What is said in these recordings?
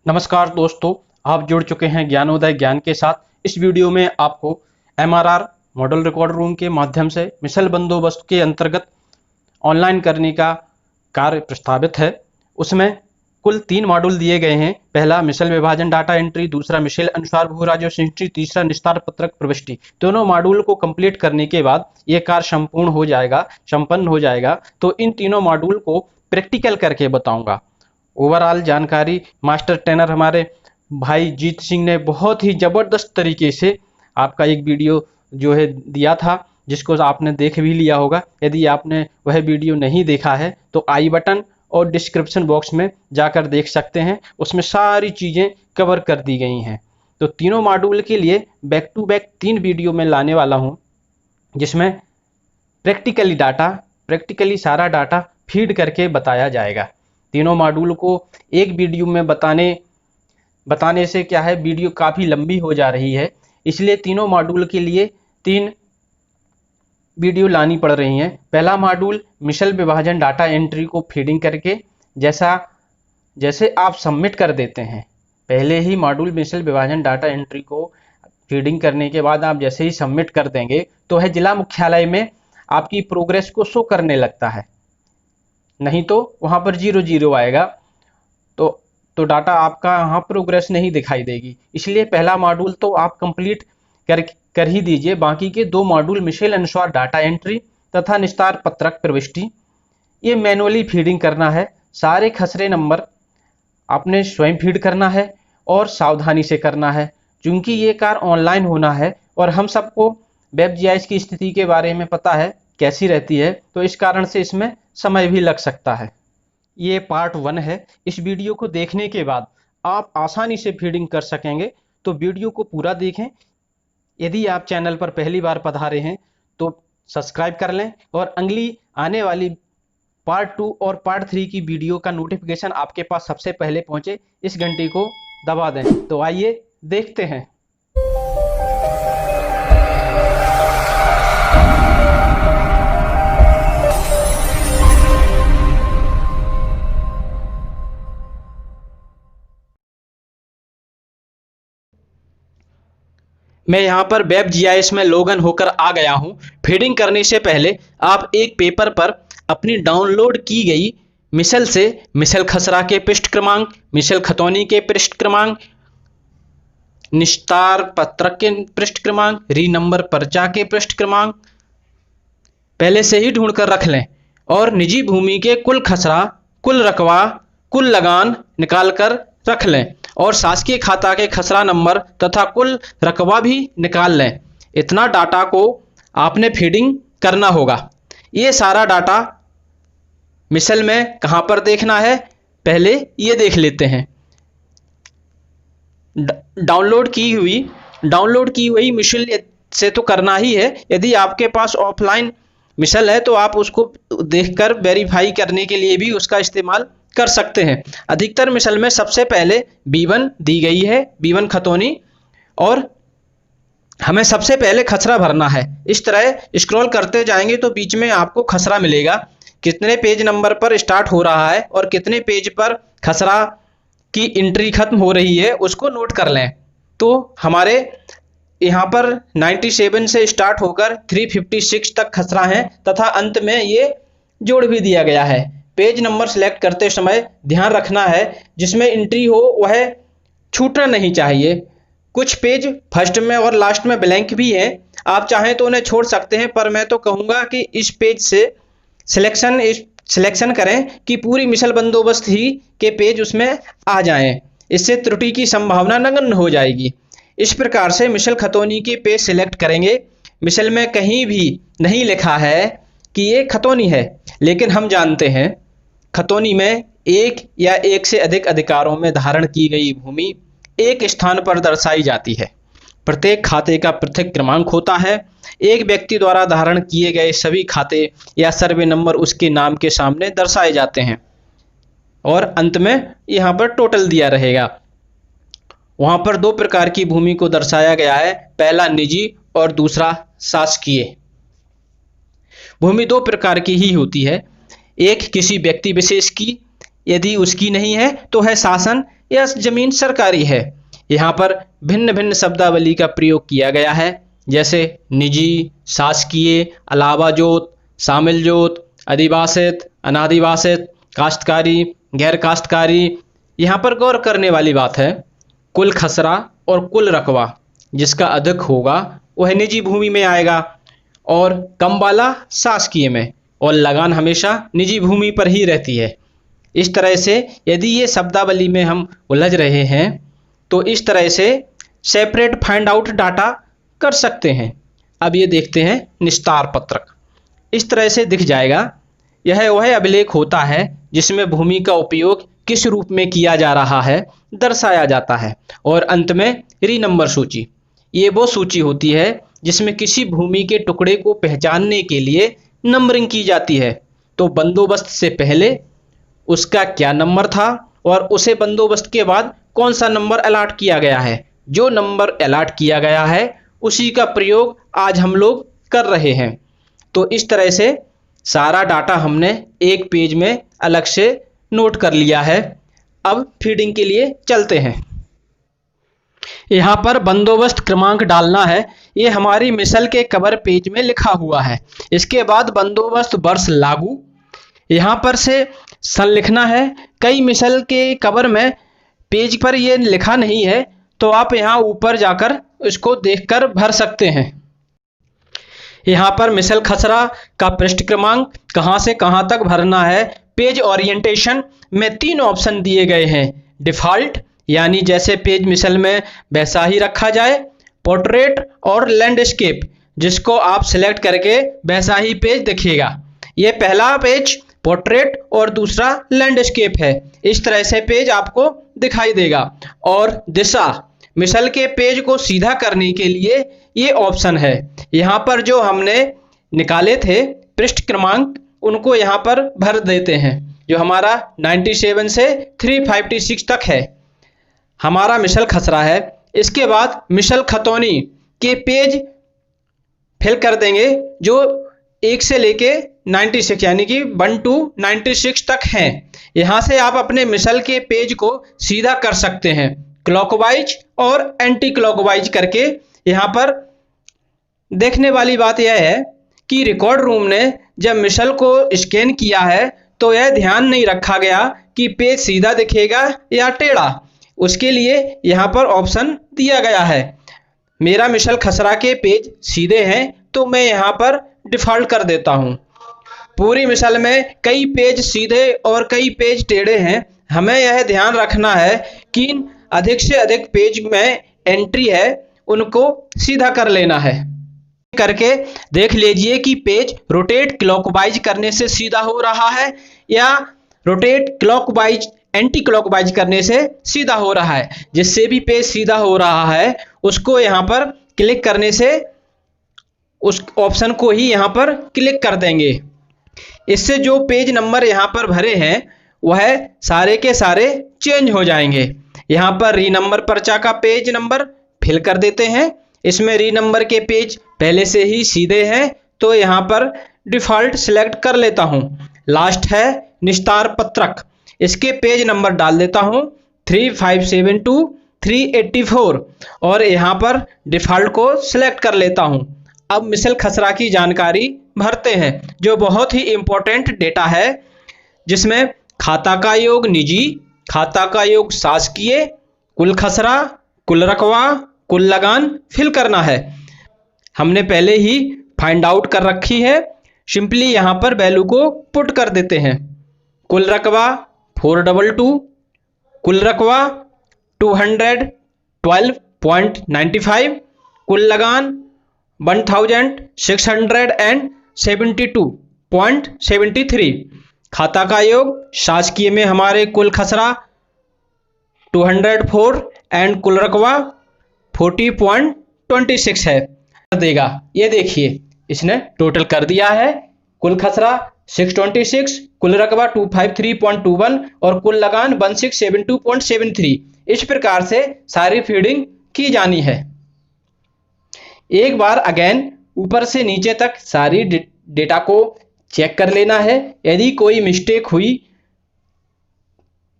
नमस्कार दोस्तों, आप जुड़ चुके हैं ज्ञानोदय ज्ञान के साथ। इस वीडियो में आपको एमआरआर मॉडल रिकॉर्ड रूम के माध्यम से मिसल बंदोबस्त के अंतर्गत ऑनलाइन करने का कार्य प्रस्तावित है। उसमें कुल 3 मॉड्यूल दिए गए हैं। पहला मिसल विभाजन डाटा एंट्री, दूसरा मिसल अनुसार भू राजस्व संचिति, तीसरा निस्तार पत्रक प्रविष्टि। दोनों मॉड्यूल को कंप्लीट करने के बाद ये कार्य संपन्न हो जाएगा। तो इन तीनों मॉड्यूल को प्रैक्टिकल करके बताऊंगा। ओवरऑल जानकारी मास्टर ट्रेनर हमारे भाई जीत सिंह ने बहुत ही ज़बरदस्त तरीके से आपका एक वीडियो जो है दिया था, जिसको आपने देख भी लिया होगा। यदि आपने वह वीडियो नहीं देखा है तो आई बटन और डिस्क्रिप्शन बॉक्स में जाकर देख सकते हैं। उसमें सारी चीज़ें कवर कर दी गई हैं। तो तीनों मॉड्यूल के लिए बैक टू बैक 3 वीडियो में लाने वाला हूँ, जिसमें प्रैक्टिकली सारा डाटा फीड करके बताया जाएगा। तीनों मॉड्यूल को एक वीडियो में बताने से क्या है, वीडियो काफ़ी लंबी हो जा रही है। इसलिए तीनों मॉड्यूल के लिए 3 वीडियो लानी पड़ रही हैं। पहला मॉड्यूल मिसल विभाजन डाटा एंट्री को फीडिंग करके जैसे आप सबमिट कर देते हैं। पहले ही मॉड्यूल मिसल विभाजन डाटा एंट्री को फीडिंग करने के बाद आप जैसे ही सबमिट कर देंगे तो वह जिला मुख्यालय में आपकी प्रोग्रेस को शो करने लगता है, नहीं तो वहाँ पर 0 आएगा। तो डाटा आपका वहाँ प्रोग्रेस नहीं दिखाई देगी। इसलिए पहला मॉड्यूल तो आप कंप्लीट कर ही दीजिए। बाकी के 2 मॉड्यूल मिसल अनुसार डाटा एंट्री तथा निस्तार पत्रक प्रविष्टि, ये मैनुअली फीडिंग करना है। सारे खसरे नंबर आपने स्वयं फीड करना है और सावधानी से करना है, क्योंकि ये कार्य ऑनलाइन होना है और हम सबको वेब जीआईएस की स्थिति के बारे में पता है कैसी रहती है। तो इस कारण से इसमें समय भी लग सकता है। ये पार्ट 1 है। इस वीडियो को देखने के बाद आप आसानी से फीडिंग कर सकेंगे, तो वीडियो को पूरा देखें। यदि आप चैनल पर पहली बार पधारे हैं तो सब्सक्राइब कर लें और अगली आने वाली पार्ट 2 और पार्ट 3 की वीडियो का नोटिफिकेशन आपके पास सबसे पहले पहुंचे, इस घंटी को दबा दें। तो आइए देखते हैं। मैं यहाँ पर वेब जीआईएस में लॉगिन होकर आ गया हूँ। फीडिंग करने से पहले आप एक पेपर पर अपनी डाउनलोड की गई मिसल से मिसल खसरा के पृष्ठ क्रमांक, मिसल खतौनी के पृष्ठ क्रमांक, निस्तार पत्रक के पृष्ठ क्रमांक, री नंबर पर्चा के पृष्ठ क्रमांक पहले से ही ढूंढ कर रख लें और निजी भूमि के कुल खसरा, कुल रकबा, कुल लगान निकाल कर रख लें और शासकीय खाता के खसरा नंबर तथा कुल रकबा भी निकाल लें। इतना डाटा को आपने फीडिंग करना होगा। ये सारा डाटा मिसल में कहाँ पर देखना है, पहले ये देख लेते हैं। डाउनलोड की हुई मिसल से तो करना ही है। यदि आपके पास ऑफलाइन मिसल है तो आप उसको देखकर वेरीफाई करने के लिए भी उसका इस्तेमाल कर सकते हैं। अधिकतर मिसल में सबसे पहले B1 दी गई है, B1 खतौनी, और हमें सबसे पहले खसरा भरना है। इस तरह स्क्रॉल करते जाएंगे तो बीच में आपको खसरा मिलेगा। कितने पेज नंबर पर स्टार्ट हो रहा है और कितने पेज पर खसरा की एंट्री खत्म हो रही है, उसको नोट कर लें। तो हमारे यहाँ पर 97 से स्टार्ट होकर 356 तक खसरा है तथा अंत में ये जोड़ भी दिया गया है। पेज नंबर सेलेक्ट करते समय ध्यान रखना है जिसमें एंट्री हो वह छूटना नहीं चाहिए। कुछ पेज फर्स्ट में और लास्ट में ब्लैंक भी हैं, आप चाहें तो उन्हें छोड़ सकते हैं, पर मैं तो कहूँगा कि इस पेज से सिलेक्शन करें कि पूरी मिसल बंदोबस्त ही के पेज उसमें आ जाएं। इससे त्रुटि की संभावना नगण्य हो जाएगी। इस प्रकार से मिसल खतौनी के पेज सिलेक्ट करेंगे। मिसल में कहीं भी नहीं लिखा है कि ये खतौनी है, लेकिन हम जानते हैं खतौनी में एक या एक से अधिक अधिकारों में धारण की गई भूमि एक स्थान पर दर्शाई जाती है। प्रत्येक खाते का पृथक क्रमांक होता है। एक व्यक्ति द्वारा धारण किए गए सभी खाते या सर्वे नंबर उसके नाम के सामने दर्शाए जाते हैं और अंत में यहाँ पर टोटल दिया रहेगा। वहाँ पर 2 प्रकार की भूमि को दर्शाया गया है, पहला निजी और दूसरा शासकीय। भूमि 2 प्रकार की ही होती है, एक किसी व्यक्ति विशेष की यदि उसकी नहीं है तो है शासन या जमीन सरकारी है। यहाँ पर भिन्न भिन्न शब्दावली का प्रयोग किया गया है, जैसे निजी, शासकीय, अलावा जोत, शामिल जोत, अधिवासित, अनादिवासित, काश्तकारी, गैर काश्तकारी। यहाँ पर गौर करने वाली बात है, कुल खसरा और कुल रकबा जिसका अधिक होगा वह निजी भूमि में आएगा और कम वाला शासकीय में, और लगान हमेशा निजी भूमि पर ही रहती है। इस तरह से यदि ये शब्दावली में हम उलझ रहे हैं तो इस तरह से सेपरेट फाइंड आउट डाटा कर सकते हैं। अब ये देखते हैं निस्तार पत्रक। इस तरह से दिख जाएगा। यह वह अभिलेख होता है जिसमें भूमि का उपयोग किस रूप में किया जा रहा है दर्शाया जाता है। और अंत में री नंबर सूची। ये वो सूची होती है जिसमें किसी भूमि के टुकड़े को पहचानने के लिए नंबरिंग की जाती है। तो बंदोबस्त से पहले उसका क्या नंबर था और उसे बंदोबस्त के बाद कौन सा नंबर अलॉट किया गया है। जो नंबर अलॉट किया गया है उसी का प्रयोग आज हम लोग कर रहे हैं। तो इस तरह से सारा डाटा हमने एक पेज में अलग से नोट कर लिया है। अब फीडिंग के लिए चलते हैं। यहाँ पर बंदोबस्त क्रमांक डालना है। ये हमारी मिसल के कवर पेज में लिखा हुआ है। इसके बाद बंदोबस्त वर्ष लागू, यहाँ पर से सन लिखना है। कई मिसल के कवर में पेज पर ये लिखा नहीं है, तो आप यहाँ ऊपर जाकर इसको देखकर भर सकते हैं। यहाँ पर मिसल खसरा का पृष्ठ क्रमांक कहाँ से कहाँ तक भरना है। पेज ओरिएंटेशन में 3 ऑप्शन दिए गए हैं। डिफ़ॉल्ट यानी जैसे पेज मिसल में वैसा ही रखा जाए, पोर्ट्रेट और लैंडस्केप जिसको आप सिलेक्ट करके वैसा ही पेज दिखेगा। ये पहला पेज पोर्ट्रेट और दूसरा लैंडस्केप है। इस तरह से पेज आपको दिखाई देगा। और दिशा, मिसल के पेज को सीधा करने के लिए ये ऑप्शन है। यहाँ पर जो हमने निकाले थे पृष्ठ क्रमांक उनको यहाँ पर भर देते हैं। जो हमारा 97 से 356 तक है हमारा मिसल खसरा है। इसके बाद मिसल खतौनी के पेज फिल कर देंगे जो 1 से लेके 96 यानी कि 1 to 96 तक हैं। यहाँ से आप अपने मिसल के पेज को सीधा कर सकते हैं क्लॉकवाइज और एंटी क्लॉकवाइज करके। यहाँ पर देखने वाली बात यह है कि रिकॉर्ड रूम ने जब मिसल को स्कैन किया है तो यह ध्यान नहीं रखा गया कि पेज सीधा दिखेगा या टेढ़ा। उसके लिए यहाँ पर ऑप्शन दिया गया है। मेरा मिसल खसरा के पेज सीधे हैं तो मैं यहाँ पर डिफ़ॉल्ट कर देता हूँ। पूरी मिसल में कई पेज सीधे और कई पेज टेढ़े हैं। हमें यह ध्यान रखना है कि अधिक से अधिक पेज में एंट्री है उनको सीधा कर लेना है। करके देख लीजिए कि पेज रोटेट क्लॉकवाइज करने से सीधा हो रहा है या रोटेट क्लॉकवाइज एंटी क्लॉकवाइज करने से सीधा हो रहा है। जिससे भी पेज सीधा हो रहा है उसको यहाँ पर क्लिक करने से उस ऑप्शन को ही यहाँ पर क्लिक कर देंगे। इससे जो पेज नंबर यहाँ पर भरे हैं वह सारे के सारे चेंज हो जाएंगे। यहाँ पर री नंबर पर्चा का पेज नंबर फिल कर देते हैं। इसमें री नंबर के पेज पहले से ही सीधे हैं तो यहाँ पर डिफ़ॉल्ट सिलेक्ट कर लेता हूँ। लास्ट है निस्तार पत्रक, इसके पेज नंबर डाल देता हूँ 3572 to 384 और यहाँ पर डिफ़ॉल्ट को सिलेक्ट कर लेता हूँ। अब मिसल खसरा की जानकारी भरते हैं जो बहुत ही इम्पोर्टेंट डेटा है, जिसमें खाता का योग निजी, खाता का योग शासकीय, कुल खसरा, कुल रकवा, कुल लगान फिल करना है। हमने पहले ही फाइंड आउट कर रखी है। सिंपली यहाँ पर वैल्यू को पुट कर देते हैं। कुल रकवा 422, कुल रकवा 212.95, कुल लगान 1672.73। खाता का योग शासकीय में हमारे कुल खसरा 204 एंड कुल रकवा 40.26 है देगा। ये देखिए इसने टोटल कर दिया है। कुल खसरा 626, कुल रकबा 253.21 और कुल लगान 1672.73। इस प्रकार से सारी फीडिंग की जानी है। एक बार अगेन ऊपर से नीचे तक सारी डेटा को चेक कर लेना है। यदि कोई मिस्टेक हुई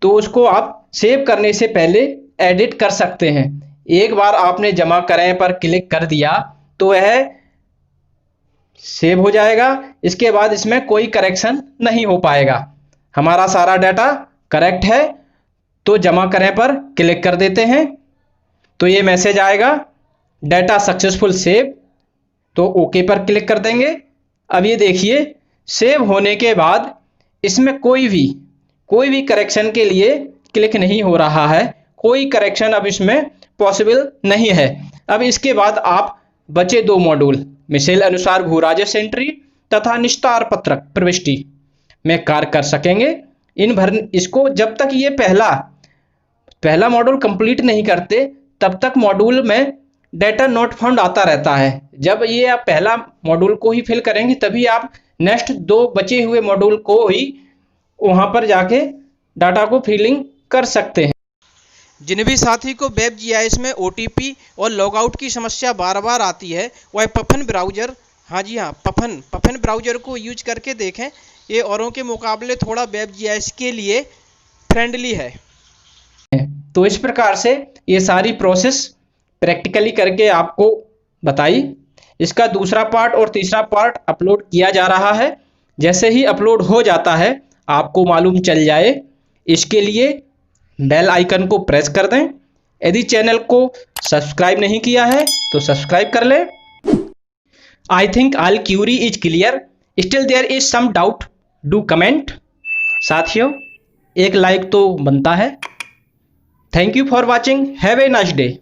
तो उसको आप सेव करने से पहले एडिट कर सकते हैं। एक बार आपने जमा करें पर क्लिक कर दिया तो वह सेव हो जाएगा। इसके बाद इसमें कोई करेक्शन नहीं हो पाएगा। हमारा सारा डाटा करेक्ट है तो जमा करें पर क्लिक कर देते हैं तो ये मैसेज आएगा डाटा सक्सेसफुल सेव, तो ओके पर क्लिक कर देंगे। अब ये देखिए सेव होने के बाद इसमें कोई भी करेक्शन के लिए क्लिक नहीं हो रहा है, कोई करेक्शन अब इसमें पॉसिबल नहीं है। अब इसके बाद आप बचे दो मॉड्यूल मिसेल अनुसार भूराजस्व एंट्री तथा निस्तार पत्रक प्रविष्टि में कार्य कर सकेंगे। इसको जब तक ये पहला मॉड्यूल कंप्लीट नहीं करते तब तक मॉड्यूल में डाटा नॉट फाउंड आता रहता है। जब ये आप पहला मॉड्यूल को ही फिल करेंगे तभी आप नेक्स्ट दो बचे हुए मॉड्यूल को ही वहां पर जाके डाटा को फिलिंग कर सकते हैं। जिन भी साथी को वेब जीआईएस में ओटीपी और लॉगआउट की समस्या बार बार आती है वह पफन ब्राउज़र, हाँ जी हाँ, पफन ब्राउज़र को यूज करके देखें। ये औरों के मुकाबले थोड़ा वेब जीआईएस के लिए फ्रेंडली है। तो इस प्रकार से ये सारी प्रोसेस प्रैक्टिकली करके आपको बताई। इसका दूसरा पार्ट और तीसरा पार्ट अपलोड किया जा रहा है। जैसे ही अपलोड हो जाता है आपको मालूम चल जाए, इसके लिए बेल आइकन को प्रेस कर दें। यदि चैनल को सब्सक्राइब नहीं किया है तो सब्सक्राइब कर लें। I think all query is clear, still there is some doubt, do comment. साथियों एक लाइक तो बनता है। Thank you for watching, have a nice day.